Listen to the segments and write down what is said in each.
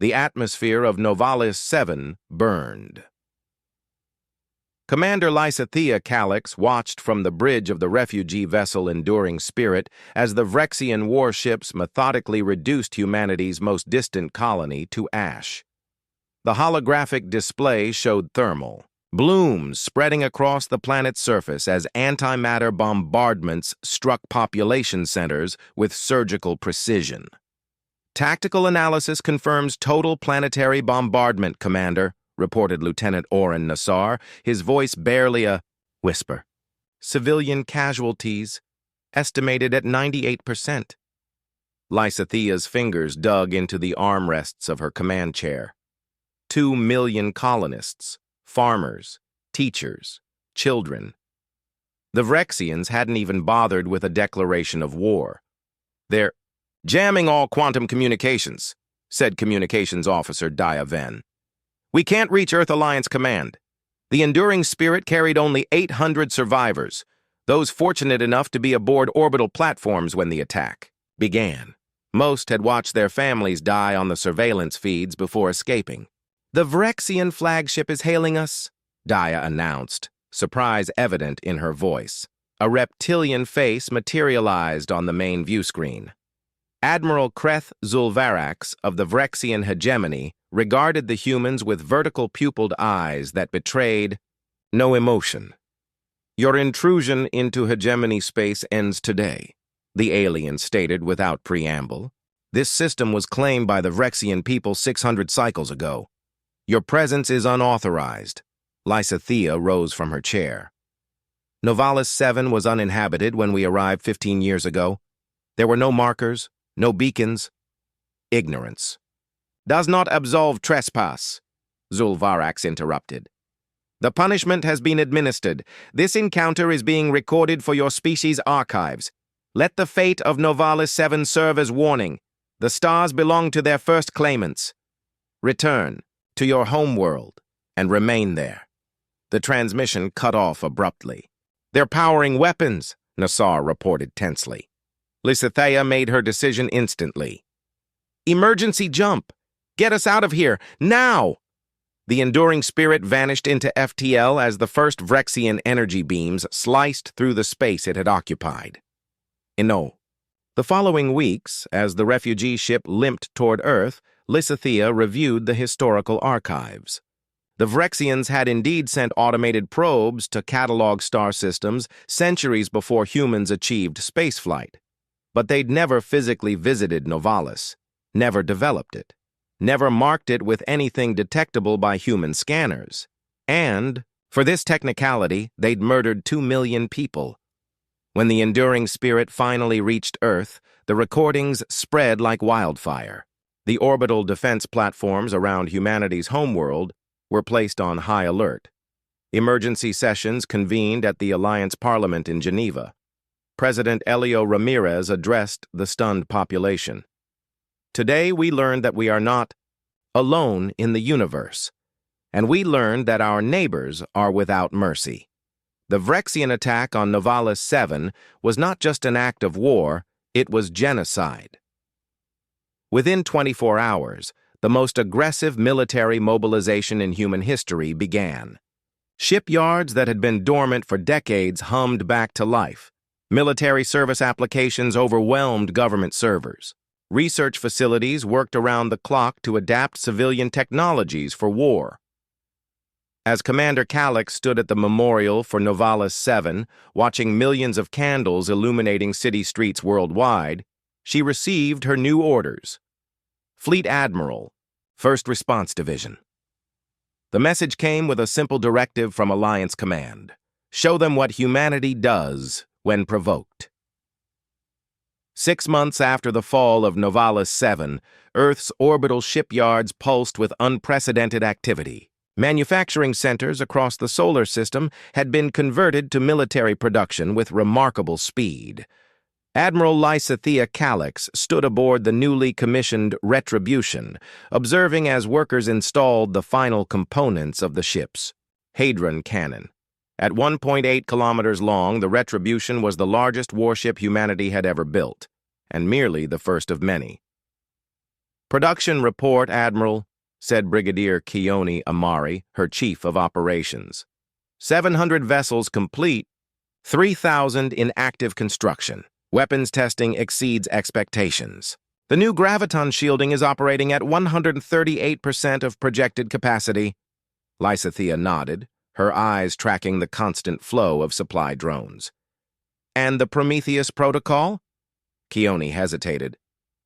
The atmosphere of Novalis 7 burned. Commander Lysithea Calyx watched from the bridge of the refugee vessel Enduring Spirit as the Vrexian warships methodically reduced humanity's most distant colony to ash. The holographic display showed thermal blooms spreading across the planet's surface as antimatter bombardments struck population centers with surgical precision. Tactical analysis confirms total planetary bombardment, Commander, reported Lieutenant Oren Nassar, his voice barely a whisper. Civilian casualties estimated at 98%. Lysithea's fingers dug into the armrests of her command chair. 2 million colonists, farmers, teachers, children. The Vrexians hadn't even bothered with a declaration of war. They're jamming all quantum communications, said Communications Officer Dia Ven. We can't reach Earth Alliance Command. The Enduring Spirit carried only 800 survivors, those fortunate enough to be aboard orbital platforms when the attack began. Most had watched their families die on the surveillance feeds before escaping. The Vrexian flagship is hailing us, Dia announced, surprise evident in her voice. A reptilian face materialized on the main view screen. Admiral Kreth Zulvarax of the Vrexian hegemony regarded the humans with vertical pupilled eyes that betrayed no emotion. Your intrusion into hegemony space ends today, the alien stated without preamble. This system was claimed by the Vrexian people 600 cycles ago. Your presence is unauthorized. Lysithea rose from her chair. Novalis 7 was uninhabited when we arrived 15 years ago. There were no markers, no beacons. Ignorance does not absolve trespass, Zulvarax interrupted. The punishment has been administered. This encounter is being recorded for your species' archives. Let the fate of Novalis 7 serve as warning. The stars belong to their first claimants. Return to your homeworld and remain there. The transmission cut off abruptly. They're powering weapons, Nassar reported tensely. Lysithea made her decision instantly. Emergency jump! Get us out of here, now! The Enduring Spirit vanished into FTL as the first Vrexian energy beams sliced through the space it had occupied. No. The following weeks, as the refugee ship limped toward Earth, Lysithea reviewed the historical archives. The Vrexians had indeed sent automated probes to catalog star systems centuries before humans achieved spaceflight. But they'd never physically visited Novalis, never developed it, never marked it with anything detectable by human scanners. And, for this technicality, they'd murdered 2 million people. When the Enduring Spirit finally reached Earth, the recordings spread like wildfire. The orbital defense platforms around humanity's homeworld were placed on high alert. Emergency sessions convened at the Alliance Parliament in Geneva. President Elio Ramirez addressed the stunned population. Today we learned that we are not alone in the universe, and we learned that our neighbors are without mercy. The Vrexian attack on Novalis 7 was not just an act of war, it was genocide. Within 24 hours, the most aggressive military mobilization in human history began. Shipyards that had been dormant for decades hummed back to life. Military service applications overwhelmed government servers. Research facilities worked around the clock to adapt civilian technologies for war. As Commander Calyx stood at the memorial for Novalis 7, watching millions of candles illuminating city streets worldwide, she received her new orders. Fleet Admiral, First Response Division. The message came with a simple directive from Alliance Command. Show them what humanity does when provoked. 6 months after the fall of Novalis 7, Earth's orbital shipyards pulsed with unprecedented activity. Manufacturing centers across the solar system had been converted to military production with remarkable speed. Admiral Lysithea Calyx stood aboard the newly commissioned Retribution, observing as workers installed the final components of the ship's Hadron cannon. At 1.8 kilometers long, the Retribution was the largest warship humanity had ever built, and merely the first of many. "Production report, Admiral," said Brigadier Keone Amari, her chief of operations. 700 vessels complete, 3,000 in active construction. Weapons testing exceeds expectations. The new graviton shielding is operating at 138% of projected capacity. Lysithea nodded, her eyes tracking the constant flow of supply drones. "And the Prometheus protocol?" Keone hesitated.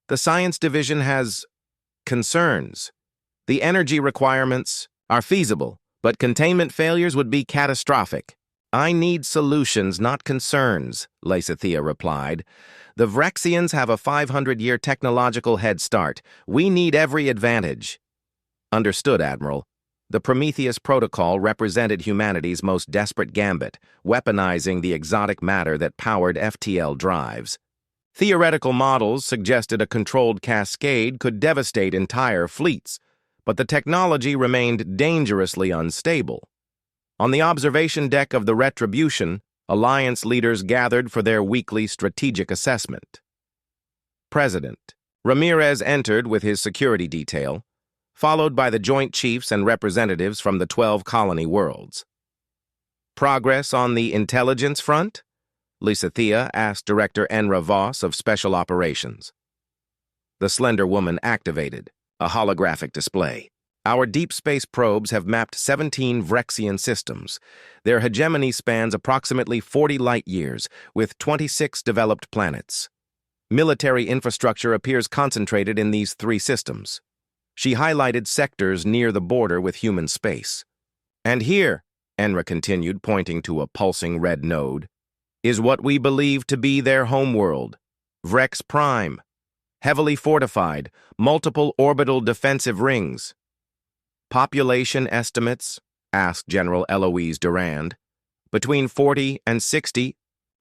"The science division has concerns. The energy requirements are feasible, but containment failures would be catastrophic." "I need solutions, not concerns," Lysithea replied. "The Vrexians have a 500-year technological head start. We need every advantage." "Understood, Admiral." The Prometheus Protocol represented humanity's most desperate gambit, weaponizing the exotic matter that powered FTL drives. Theoretical models suggested a controlled cascade could devastate entire fleets, but the technology remained dangerously unstable. On the observation deck of the Retribution, Alliance leaders gathered for their weekly strategic assessment. President Ramirez entered with his security detail, followed by the Joint Chiefs and representatives from the 12 colony worlds. "Progress on the intelligence front?" Lysithea asked Director Enra Voss of Special Operations. The slender woman activated a holographic display. "Our deep space probes have mapped 17 Vrexian systems. Their hegemony spans approximately 40 light-years, with 26 developed planets. Military infrastructure appears concentrated in these 3 systems." She highlighted sectors near the border with human space. "And here," Enra continued, pointing to a pulsing red node, "is what we believe to be their homeworld, Vrex Prime. Heavily fortified, multiple orbital defensive rings." "Population estimates?" asked General Eloise Durand. "Between 40 and 60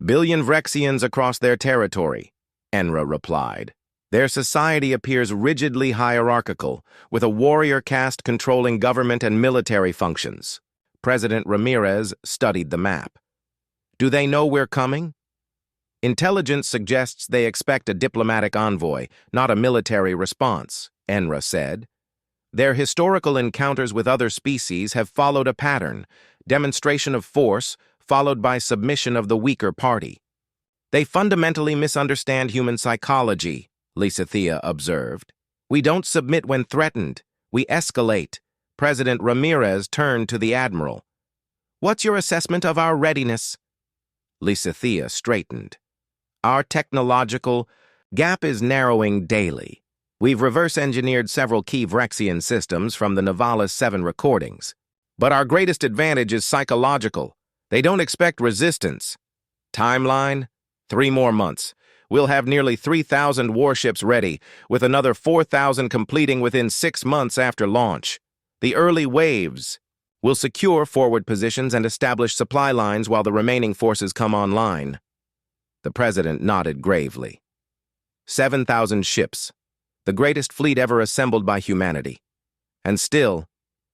billion Vrexians across their territory," Enra replied. "Their society appears rigidly hierarchical, with a warrior caste controlling government and military functions." President Ramirez studied the map. "Do they know we're coming?" "Intelligence suggests they expect a diplomatic envoy, not a military response," Enra said. "Their historical encounters with other species have followed a pattern: demonstration of force, followed by submission of the weaker party. They fundamentally misunderstand human psychology," Lysithea observed. "We don't submit when threatened. We escalate." President Ramirez turned to the Admiral. "What's your assessment of our readiness?" Lysithea straightened. "Our technological gap is narrowing daily. We've reverse-engineered several key Vrexian systems from the Nivalis 7 recordings. But our greatest advantage is psychological. They don't expect resistance. Timeline? 3 more months. We'll have nearly 3,000 warships ready, with another 4,000 completing within 6 months after launch. The early waves will secure forward positions and establish supply lines while the remaining forces come online." The president nodded gravely. 7,000 ships, the greatest fleet ever assembled by humanity. And still,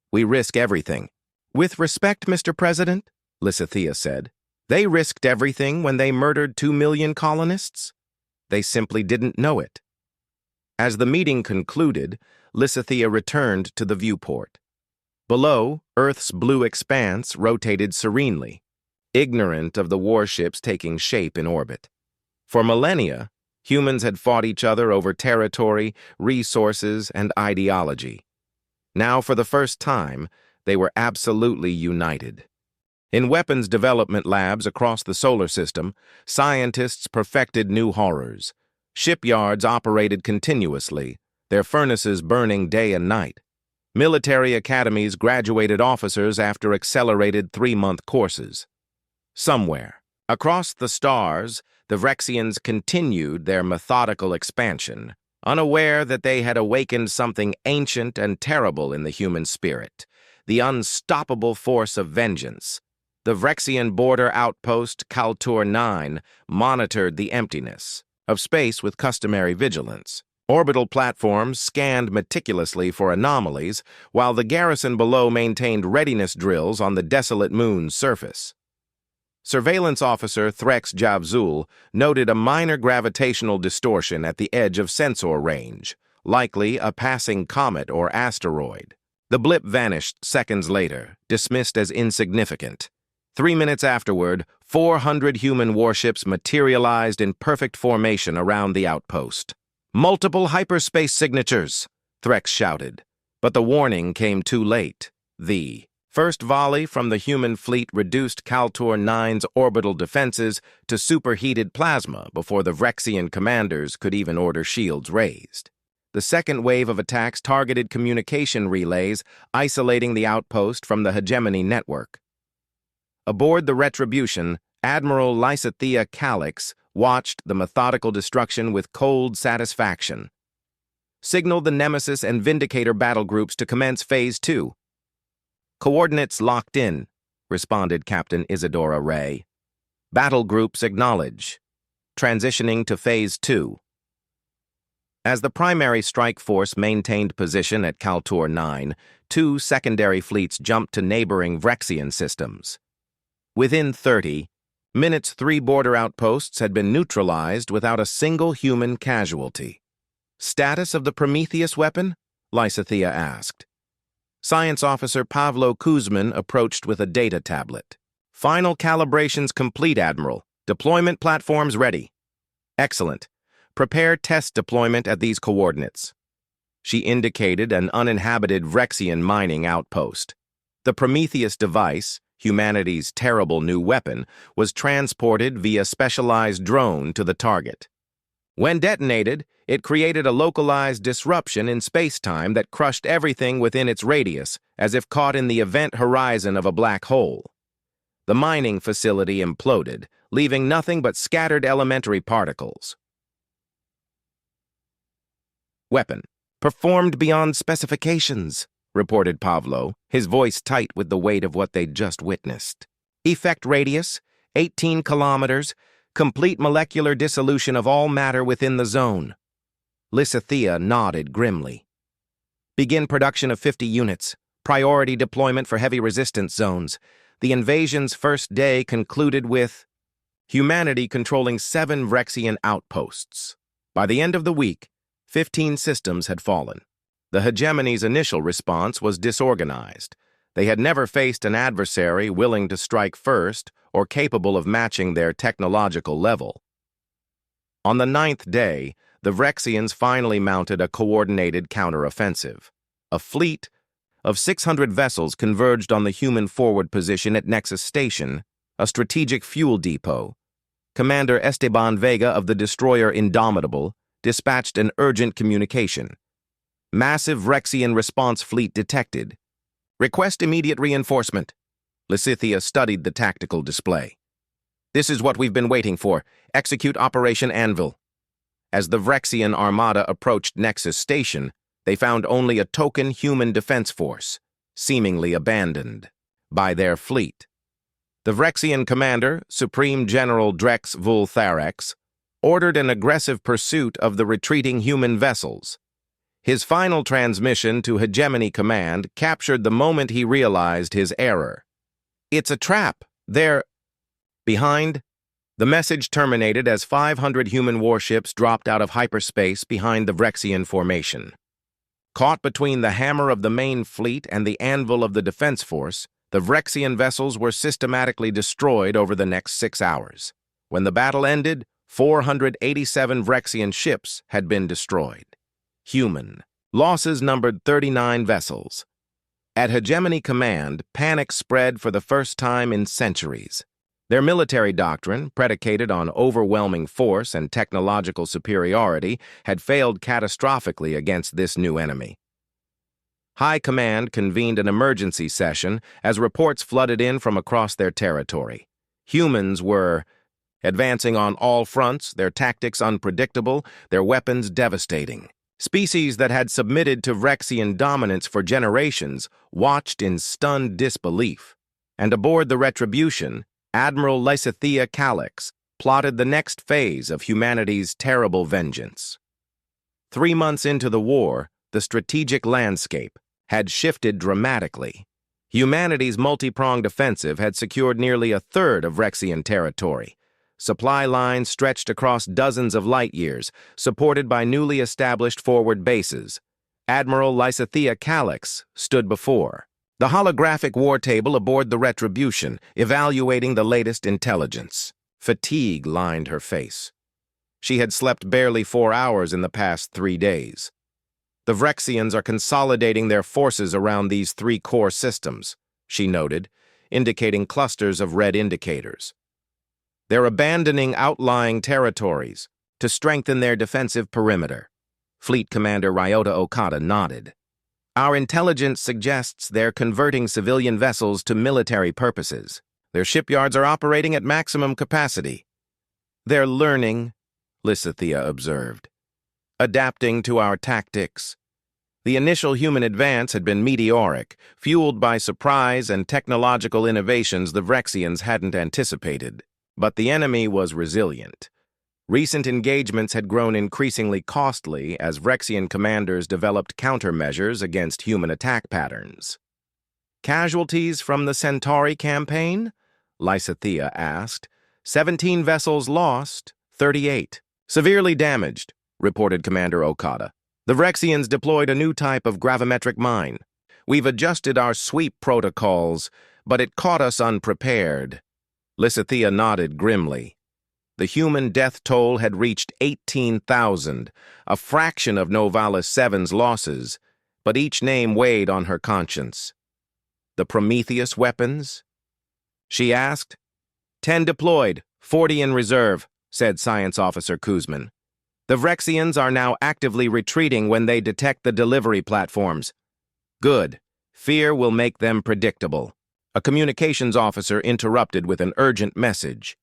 we risk everything. "With respect, Mr. President," Lysithea said, "they risked everything when they murdered 2 million colonists. They simply didn't know it." As the meeting concluded, Lysithea returned to the viewport. Below, Earth's blue expanse rotated serenely, ignorant of the warships taking shape in orbit. For millennia, humans had fought each other over territory, resources, and ideology. Now, for the first time, they were absolutely united. In weapons development labs across the solar system, scientists perfected new horrors. Shipyards operated continuously, their furnaces burning day and night. Military academies graduated officers after accelerated 3-month courses. Somewhere, across the stars, the Vrexians continued their methodical expansion, unaware that they had awakened something ancient and terrible in the human spirit, the unstoppable force of vengeance. The Vrexian border outpost Kaltur 9 monitored the emptiness of space with customary vigilance. Orbital platforms scanned meticulously for anomalies, while the garrison below maintained readiness drills on the desolate moon's surface. Surveillance Officer Threx Javzul noted a minor gravitational distortion at the edge of sensor range, likely a passing comet or asteroid. The blip vanished seconds later, dismissed as insignificant. 3 minutes afterward, 400 human warships materialized in perfect formation around the outpost. "Multiple hyperspace signatures," Threx shouted. But the warning came too late. The first volley from the human fleet reduced Kaltor 9's orbital defenses to superheated plasma before the Vrexian commanders could even order shields raised. The second wave of attacks targeted communication relays, isolating the outpost from the hegemony network. Aboard the Retribution, Admiral Lysithea Calix watched the methodical destruction with cold satisfaction. "Signal the Nemesis and Vindicator battle groups to commence Phase 2. "Coordinates locked in," responded Captain Isadora Ray. "Battle groups acknowledge. Transitioning to Phase 2. As the primary strike force maintained position at Kaltor 9, 2 secondary fleets jumped to neighboring Vrexian systems. Within 30 minutes, 3 border outposts had been neutralized without a single human casualty. "Status of the Prometheus weapon?" Lysithea asked. Science Officer Pavlo Kuzmin approached with a data tablet. "Final calibrations complete, Admiral. Deployment platforms ready." "Excellent. Prepare test deployment at these coordinates." She indicated an uninhabited Vrexian mining outpost. The Prometheus device, humanity's terrible new weapon, was transported via specialized drone to the target. When detonated, it created a localized disruption in space-time that crushed everything within its radius, as if caught in the event horizon of a black hole. The mining facility imploded, leaving nothing but scattered elementary particles. "Weapon performed beyond specifications," reported Pavlo, his voice tight with the weight of what they'd just witnessed. "Effect radius, 18 kilometers, complete molecular dissolution of all matter within the zone." Lysithea nodded grimly. "Begin production of 50 units. Priority deployment for heavy resistance zones. The invasion's first day concluded with humanity controlling 7 Vrexian outposts. By the end of the week, 15 systems had fallen. The hegemony's initial response was disorganized. They had never faced an adversary willing to strike first or capable of matching their technological level. On the 9th day, the Vrexians finally mounted a coordinated counteroffensive. A fleet of 600 vessels converged on the human forward position at Nexus Station, a strategic fuel depot. Commander Esteban Vega of the destroyer Indomitable dispatched an urgent communication. "Massive Vrexian response fleet detected. Request immediate reinforcement." Lysithea studied the tactical display. "This is what we've been waiting for. Execute Operation Anvil." As the Vrexian armada approached Nexus Station, they found only a token human defense force, seemingly abandoned by their fleet. The Vrexian commander, Supreme General Drex Vultharex, ordered an aggressive pursuit of the retreating human vessels. His final transmission to Hegemony Command captured the moment he realized his error. "It's a trap. They're behind." The message terminated as 500 human warships dropped out of hyperspace behind the Vrexian formation. Caught between the hammer of the main fleet and the anvil of the defense force, the Vrexian vessels were systematically destroyed over the next 6 hours. When the battle ended, 487 Vrexian ships had been destroyed. Human losses numbered 39 vessels. At Hegemony Command, panic spread for the first time in centuries. Their military doctrine, predicated on overwhelming force and technological superiority, had failed catastrophically against this new enemy. High Command convened an emergency session as reports flooded in from across their territory. Humans were advancing on all fronts, their tactics unpredictable, their weapons devastating. Species that had submitted to Vrexian dominance for generations watched in stunned disbelief. And aboard the Retribution, Admiral Lysithea Calix plotted the next phase of humanity's terrible vengeance. 3 months into the war, the strategic landscape had shifted dramatically. Humanity's multi-pronged offensive had secured nearly a third of Vrexian territory. Supply lines stretched across dozens of light years, supported by newly established forward bases. Admiral Lysithea Calix stood before the holographic war table aboard the Retribution, evaluating the latest intelligence. Fatigue lined her face. She had slept barely 4 hours in the past 3 days. The Vrexians are consolidating their forces around these 3 core systems, she noted, indicating clusters of red indicators. They're abandoning outlying territories to strengthen their defensive perimeter. Fleet Commander Ryota Okada nodded. Our intelligence suggests they're converting civilian vessels to military purposes. Their shipyards are operating at maximum capacity. They're learning, Lysithea observed, adapting to our tactics. The initial human advance had been meteoric, fueled by surprise and technological innovations the Vrexians hadn't anticipated. But the enemy was resilient. Recent engagements had grown increasingly costly as Vrexian commanders developed countermeasures against human attack patterns. Casualties from the Centauri campaign? Lysithea asked. 17 vessels lost, 38. Severely damaged, reported Commander Okada. The Vrexians deployed a new type of gravimetric mine. We've adjusted our sweep protocols, but it caught us unprepared. Lysithea nodded grimly. The human death toll had reached 18,000, a fraction of Novalis 7's losses, but each name weighed on her conscience. The Prometheus weapons? She asked. 10 deployed, 40 in reserve, said Science Officer Kuzman. The Vrexians are now actively retreating when they detect the delivery platforms. Good. Fear will make them predictable. A communications officer interrupted with an urgent message.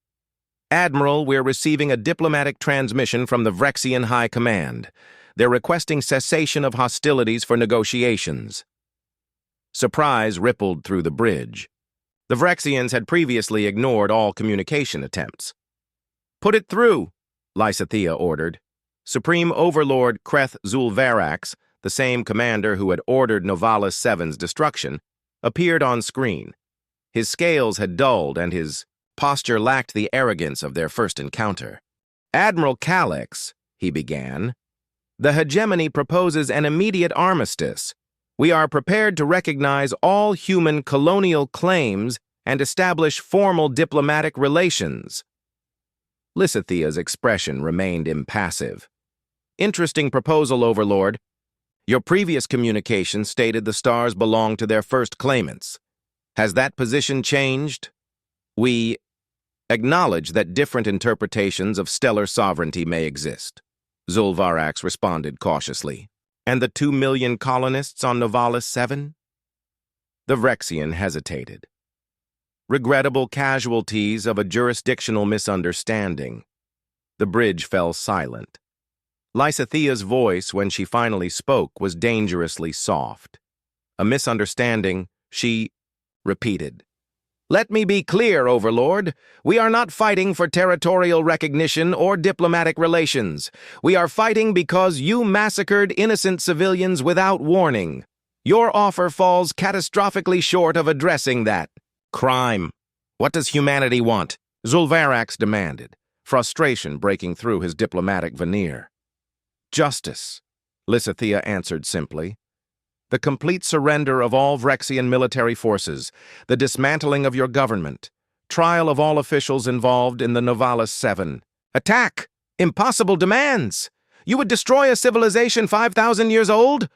Admiral, we're receiving a diplomatic transmission from the Vrexian High Command. They're requesting cessation of hostilities for negotiations. Surprise rippled through the bridge. The Vrexians had previously ignored all communication attempts. Put it through, Lysithea ordered. Supreme Overlord Kreth Zulvarax, the same commander who had ordered Novalis 7's destruction, appeared on screen. His scales had dulled and his posture lacked the arrogance of their first encounter. Admiral Calix, he began, the hegemony proposes an immediate armistice. We are prepared to recognize all human colonial claims and establish formal diplomatic relations. Lysithea's expression remained impassive. Interesting proposal, Overlord. Your previous communication stated the stars belong to their first claimants. Has that position changed? We acknowledge that different interpretations of stellar sovereignty may exist, Zulvarax responded cautiously. And the 2 million colonists on Novalis 7? The Vrexian hesitated. Regrettable casualties of a jurisdictional misunderstanding. The bridge fell silent. Lysithea's voice, when she finally spoke, was dangerously soft. A misunderstanding, she repeated. Let me be clear, Overlord. We are not fighting for territorial recognition or diplomatic relations. We are fighting because you massacred innocent civilians without warning. Your offer falls catastrophically short of addressing that. Crime. What does humanity want? Zulvarax demanded, frustration breaking through his diplomatic veneer. Justice, Lysithea answered simply. The complete surrender of all Vrexian military forces, the dismantling of your government, trial of all officials involved in the Novalis 7. Attack! Impossible demands! You would destroy a civilization 5,000 years old?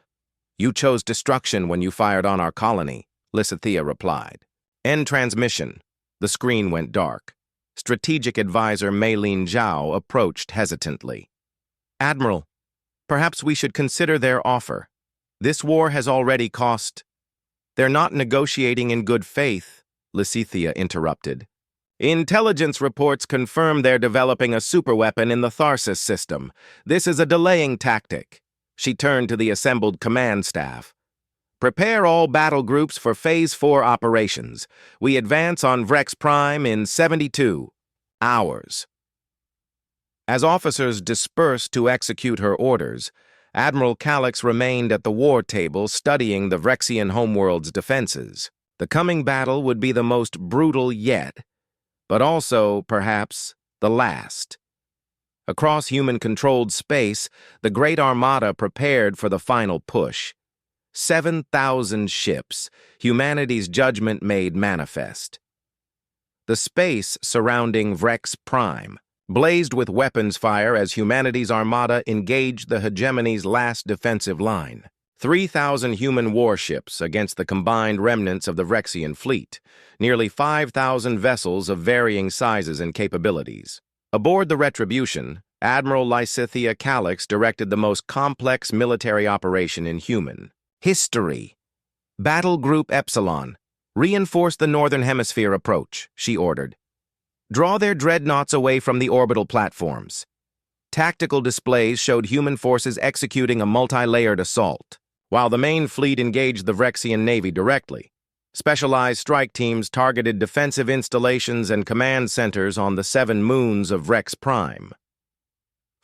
You chose destruction when you fired on our colony, Lysithea replied. End transmission. The screen went dark. Strategic advisor Meilin Zhao approached hesitantly. Admiral, perhaps we should consider their offer. This war has already cost. They're not negotiating in good faith, Lysithea interrupted. Intelligence reports confirm they're developing a superweapon in the Tharsis system. This is a delaying tactic. She turned to the assembled command staff. Prepare all battle groups for Phase 4 operations. We advance on Vrex Prime in 72 hours. As officers dispersed to execute her orders, Admiral Calix remained at the war table studying the Vrexian homeworld's defenses. The coming battle would be the most brutal yet, but also, perhaps, the last. Across human-controlled space, the Great Armada prepared for the final push. 7,000 ships, humanity's judgment made manifest. The space surrounding Vrex Prime blazed with weapons fire as humanity's armada engaged the hegemony's last defensive line. 3,000 human warships against the combined remnants of the Vrexian fleet, nearly 5,000 vessels of varying sizes and capabilities. Aboard the Retribution, Admiral Lysithea Calix directed the most complex military operation in human history. Battle Group Epsilon, reinforce the Northern Hemisphere approach, she ordered. Draw their dreadnoughts away from the orbital platforms. Tactical displays showed human forces executing a multi-layered assault, while the main fleet engaged the Vrexian Navy directly. Specialized strike teams targeted defensive installations and command centers on the 7 moons of Vrex Prime.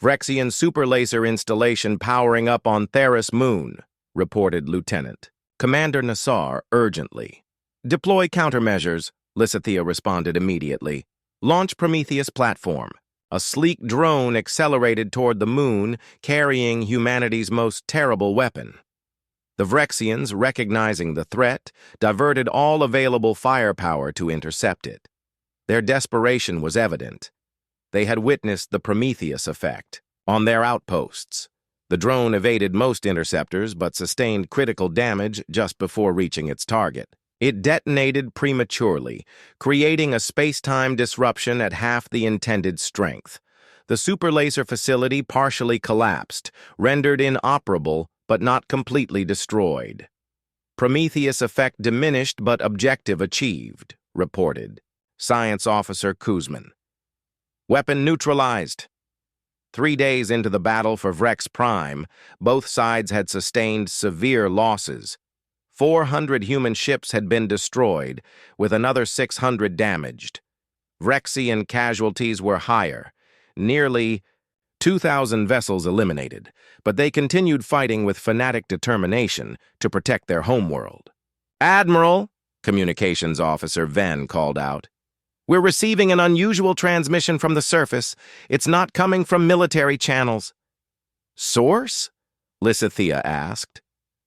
Vrexian superlaser installation powering up on Theris Moon, reported Lieutenant Commander Nassar urgently. Deploy countermeasures, Lysithea responded immediately. Launch Prometheus platform. A sleek drone accelerated toward the moon, carrying humanity's most terrible weapon. The Vrexians, recognizing the threat, diverted all available firepower to intercept it. Their desperation was evident. They had witnessed the Prometheus effect on their outposts. The drone evaded most interceptors but sustained critical damage just before reaching its target. It detonated prematurely, creating a space-time disruption at half the intended strength. The superlaser facility partially collapsed, rendered inoperable but not completely destroyed. Prometheus effect diminished but objective achieved, reported Science Officer Kuzman. Weapon neutralized. 3 days into the battle for Vrex Prime, both sides had sustained severe losses. 400 human ships had been destroyed, with another 600 damaged. Vrexian casualties were higher, nearly 2,000 vessels eliminated, but they continued fighting with fanatic determination to protect their homeworld. Admiral, Communications Officer Venn called out, we're receiving an unusual transmission from the surface. It's not coming from military channels. Source? Lysithea asked.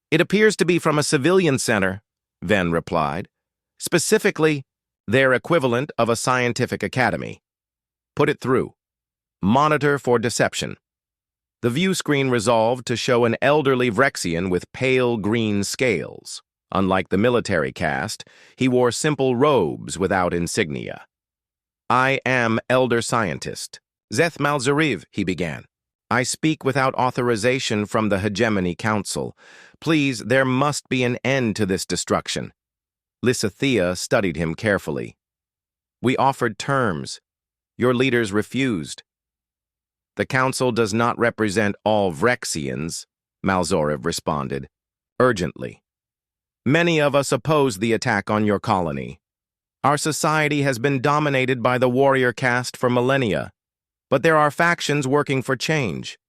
It appears to be from a civilian center, Venn replied. Specifically, their equivalent of a scientific academy. Put it through. Monitor for deception. The view screen resolved to show an elderly Vrexian with pale green scales. Unlike the military caste, he wore simple robes without insignia. I am Elder Scientist. Zeth Malzariv, he began. I speak without authorization from the Hegemony Council. Please, there must be an end to this destruction. Lysithea studied him carefully. We offered terms. Your leaders refused. The Council does not represent all Vrexians, Malzoriv responded, urgently. Many of us oppose the attack on your colony. Our society has been dominated by the warrior caste for millennia, but there are factions working for change.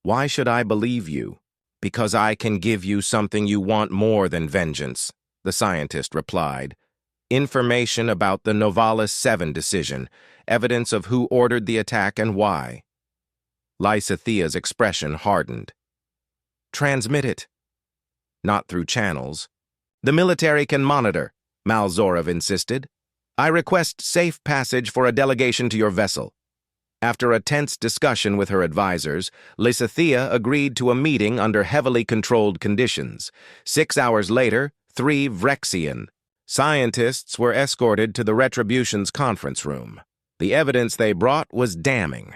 Why should I believe you? Because I can give you something you want more than vengeance, the scientist replied. Information about the Novalis 7 decision, evidence of who ordered the attack and why. Lysithea's expression hardened. Transmit it. Not through channels. The military can monitor, Malzorov insisted. I request safe passage for a delegation to your vessel. After a tense discussion with her advisors, Lysithea agreed to a meeting under heavily controlled conditions. 6 hours later, 3 Vrexian scientists were escorted to the Retribution's conference room. The evidence they brought was damning.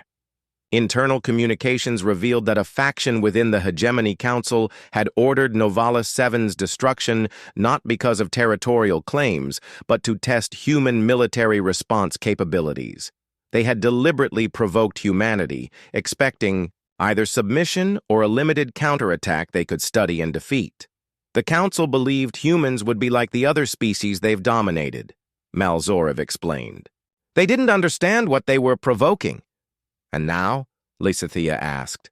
Internal communications revealed that a faction within the Hegemony Council had ordered Novalis 7's destruction not because of territorial claims, but to test human military response capabilities. They had deliberately provoked humanity, expecting either submission or a limited counterattack they could study and defeat. The Council believed humans would be like the other species they've dominated, Malzorov explained. They didn't understand what they were provoking. And now, Lysithea asked,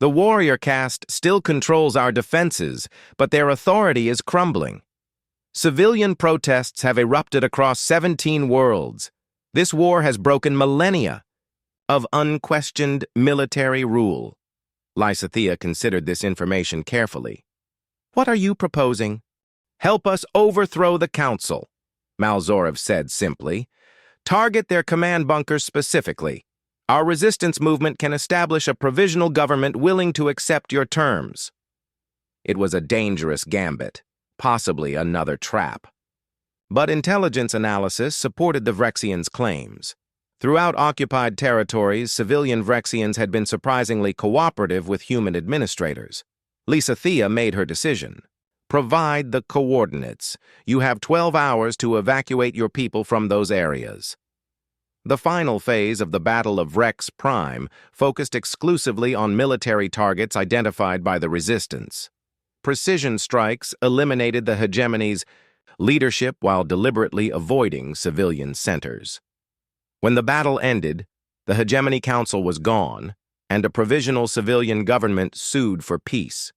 the warrior caste still controls our defenses, but their authority is crumbling. Civilian protests have erupted across 17 worlds. This war has broken millennia of unquestioned military rule. Lysithea considered this information carefully. What are you proposing? Help us overthrow the council, Malzorev said simply. Target their command bunkers specifically. Our resistance movement can establish a provisional government willing to accept your terms. It was a dangerous gambit, possibly another trap. But intelligence analysis supported the Vrexians' claims. Throughout occupied territories, civilian Vrexians had been surprisingly cooperative with human administrators. Lysithea made her decision. Provide the coordinates. You have 12 hours to evacuate your people from those areas. The final phase of the Battle of Rex Prime focused exclusively on military targets identified by the Resistance. Precision strikes eliminated the hegemony's leadership while deliberately avoiding civilian centers. When the battle ended, the Hegemony Council was gone, and a provisional civilian government sued for peace.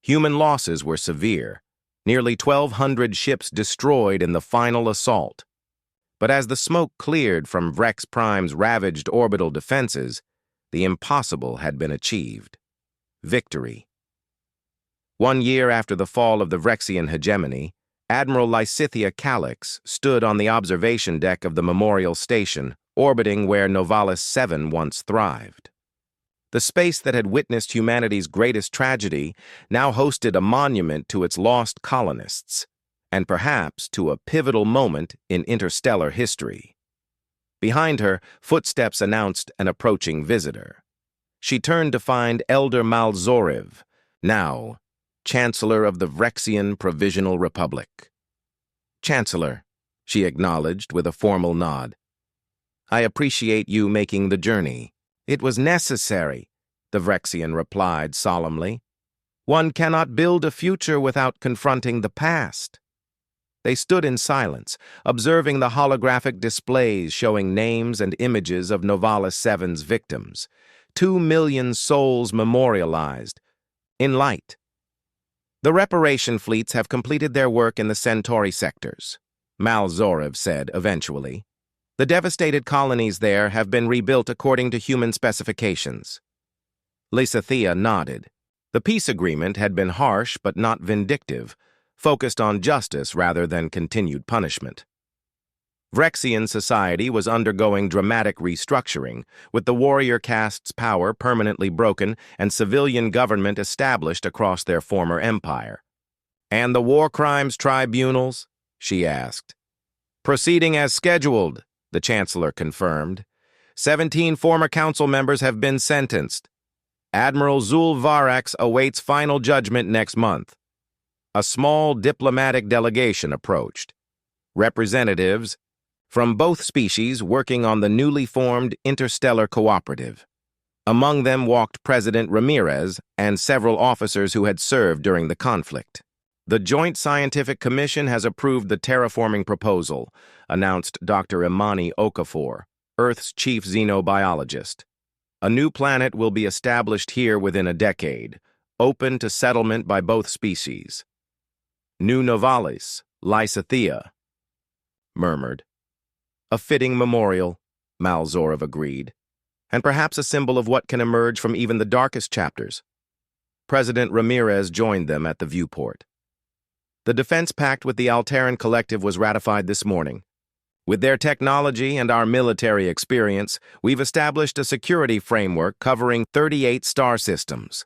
Human losses were severe, nearly 1,200 ships destroyed in the final assault. But as the smoke cleared from Vrex Prime's ravaged orbital defenses, the impossible had been achieved. Victory. 1 year after the fall of the Vrexian hegemony, Admiral Lysithea Calix stood on the observation deck of the Memorial Station, orbiting where Novalis 7 once thrived. The space that had witnessed humanity's greatest tragedy now hosted a monument to its lost colonists, and perhaps to a pivotal moment in interstellar history. Behind her, footsteps announced an approaching visitor. She turned to find Elder Malzorev, now Chancellor of the Vrexian Provisional Republic. Chancellor, she acknowledged with a formal nod. I appreciate you making the journey. It was necessary, the Vrexian replied solemnly. One cannot build a future without confronting the past. They stood in silence, observing the holographic displays showing names and images of Novalis 7's victims. 2 million souls memorialized, in light. The reparation fleets have completed their work in the Centauri sectors, Malzorev said eventually. The devastated colonies there have been rebuilt according to human specifications. Lysithea nodded. The peace agreement had been harsh but not vindictive, focused on justice rather than continued punishment. Vrexian society was undergoing dramatic restructuring, with the warrior caste's power permanently broken and civilian government established across their former empire. And the war crimes tribunals? She asked. Proceeding as scheduled, the Chancellor confirmed. 17 former council members have been sentenced. Admiral Zul Varax awaits final judgment next month. A small diplomatic delegation approached. Representatives from both species working on the newly formed Interstellar Cooperative. Among them walked President Ramirez and several officers who had served during the conflict. The Joint Scientific Commission has approved the terraforming proposal, announced Dr. Imani Okafor, Earth's chief xenobiologist. A new planet will be established here within a decade, open to settlement by both species. New Novalis, Lysithea, murmured. A fitting memorial, Malzorev agreed, and perhaps a symbol of what can emerge from even the darkest chapters. President Ramirez joined them at the viewport. The defense pact with the Alteran Collective was ratified this morning. With their technology and our military experience, we've established a security framework covering 38 star systems.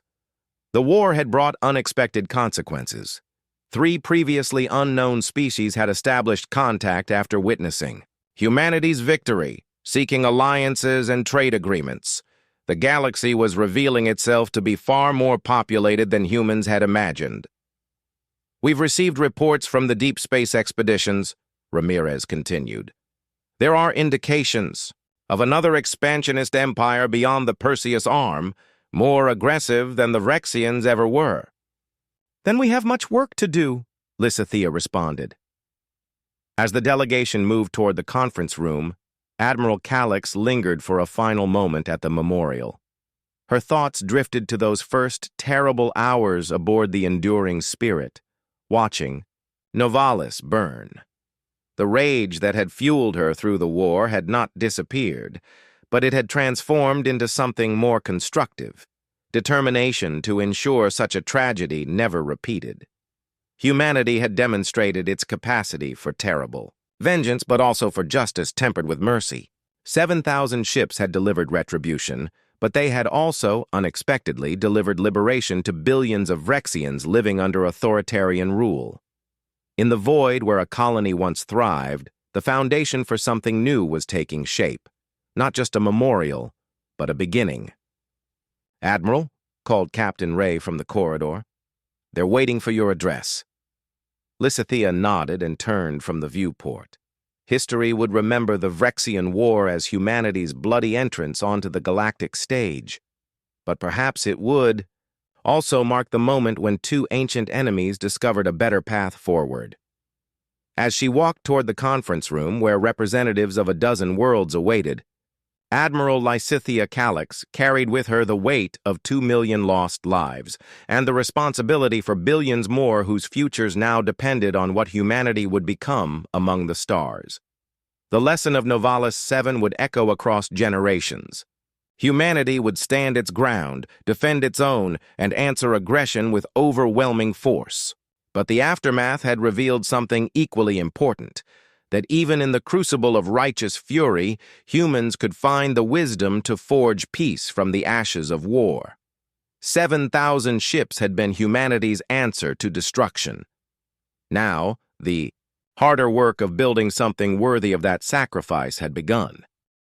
The war had brought unexpected consequences. 3 previously unknown species had established contact after witnessing humanity's victory, seeking alliances and trade agreements. The galaxy was revealing itself to be far more populated than humans had imagined. We've received reports from the deep space expeditions, Ramirez continued. There are indications of another expansionist empire beyond the Perseus Arm, more aggressive than the Vrexians ever were. Then we have much work to do, Lysithea responded. As the delegation moved toward the conference room, Admiral Calix lingered for a final moment at the memorial. Her thoughts drifted to those first terrible hours aboard the Enduring Spirit, watching Novalis burn. The rage that had fueled her through the war had not disappeared, but it had transformed into something more constructive, determination to ensure such a tragedy never repeated. Humanity had demonstrated its capacity for terrible vengeance, but also for justice tempered with mercy. 7,000 ships had delivered retribution, but they had also, unexpectedly, delivered liberation to billions of Rexians living under authoritarian rule. In the void where a colony once thrived, the foundation for something new was taking shape. Not just a memorial, but a beginning. "Admiral," called Captain Ray from the corridor, "they're waiting for your address." Lysithea nodded and turned from the viewport. History would remember the Vrexian War as humanity's bloody entrance onto the galactic stage. But perhaps it would also mark the moment when two ancient enemies discovered a better path forward. As she walked toward the conference room where representatives of a dozen worlds awaited, Admiral Lysithea Calix carried with her the weight of 2 million lost lives and the responsibility for billions more whose futures now depended on what humanity would become among the stars. The lesson of Novalis 7 would echo across generations. Humanity would stand its ground, defend its own, and answer aggression with overwhelming force. But the aftermath had revealed something equally important, that even in the crucible of righteous fury, humans could find the wisdom to forge peace from the ashes of war. 7,000 ships had been humanity's answer to destruction. Now, the harder work of building something worthy of that sacrifice had begun.